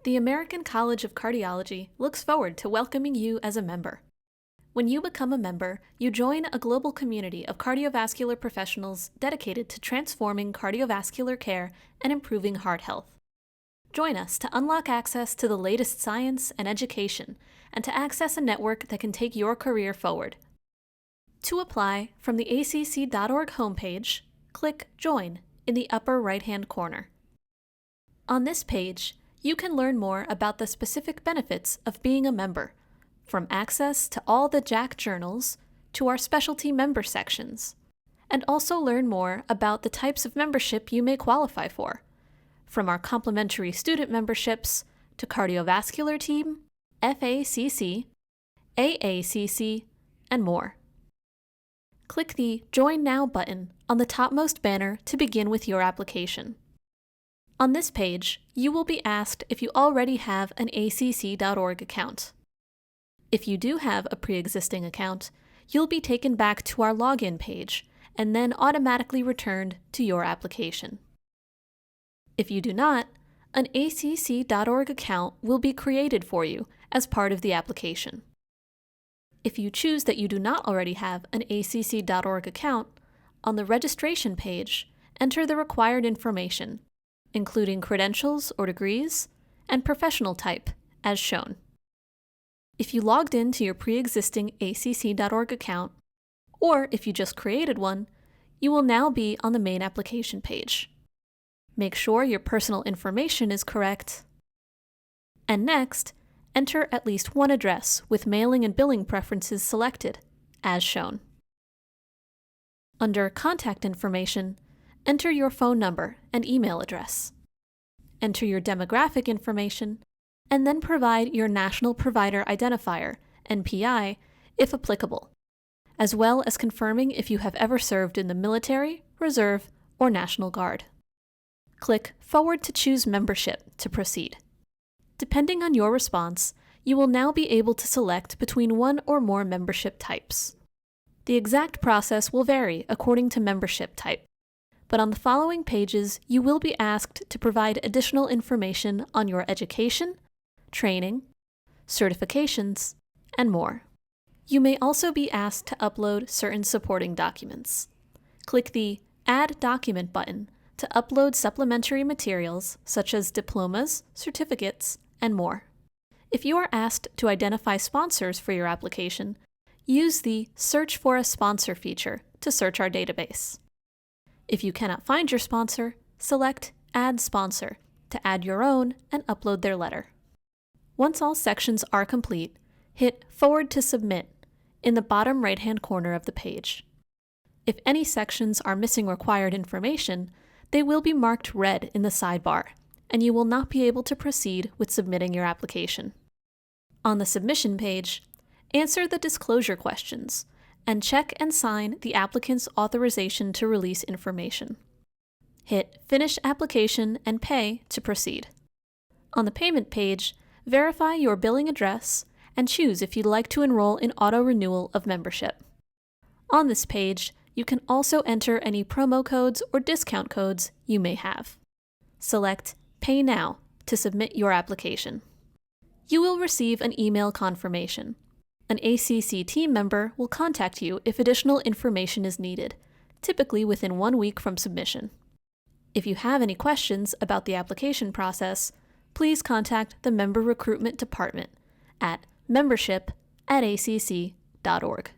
The American College of Cardiology looks forward to welcoming you as a member. When you become a member, you join a global community of cardiovascular professionals dedicated to transforming cardiovascular care and improving heart health. Join us to unlock access to the latest science and education, and to access a network that can take your career forward. To apply, from the ACC.org homepage, click Join in the upper right-hand corner. On this page, you can learn more about the specific benefits of being a member, from access to all the JACC journals to our specialty member sections, and also learn more about the types of membership you may qualify for, from our complimentary student memberships to cardiovascular team, FACC, AACC, and more. Click the Join Now button on the topmost banner to begin with your application. On this page, you will be asked if you already have an ACC.org account. If you do have a pre-existing account, you'll be taken back to our login page and then automatically returned to your application. If you do not, an ACC.org account will be created for you as part of the application. If you choose that you do not already have an ACC.org account, on the registration page, enter the required information, including credentials or degrees, and professional type, as shown. If you logged into your pre-existing ACC.org account, or if you just created one, you will now be on the main application page. Make sure your personal information is correct. And next, enter at least one address with mailing and billing preferences selected, as shown. Under Contact Information, enter your phone number and email address. Enter your demographic information, and then provide your National Provider Identifier, NPI, if applicable, as well as confirming if you have ever served in the military, reserve, or National Guard. Click Forward to choose membership to proceed. Depending on your response, you will now be able to select between one or more membership types. The exact process will vary according to membership type, but on the following pages, you will be asked to provide additional information on your education, training, certifications, and more. You may also be asked to upload certain supporting documents. Click the Add Document button to upload supplementary materials such as diplomas, certificates, and more. If you are asked to identify sponsors for your application, use the Search for a Sponsor feature to search our database. If you cannot find your sponsor, select Add Sponsor to add your own and upload their letter. Once all sections are complete, hit Forward to Submit in the bottom right-hand corner of the page. If any sections are missing required information, they will be marked red in the sidebar, and you will not be able to proceed with submitting your application. On the Submission page, answer the disclosure questions and check and sign the applicant's authorization to release information. Hit Finish Application and Pay to proceed. On the payment page, verify your billing address and choose if you'd like to enroll in auto-renewal of membership. On this page, you can also enter any promo codes or discount codes you may have. Select Pay Now to submit your application. You will receive an email confirmation. An ACC team member will contact you if additional information is needed, typically within 1 week from submission. If you have any questions about the application process, please contact the Member Recruitment Department at membership@acc.org.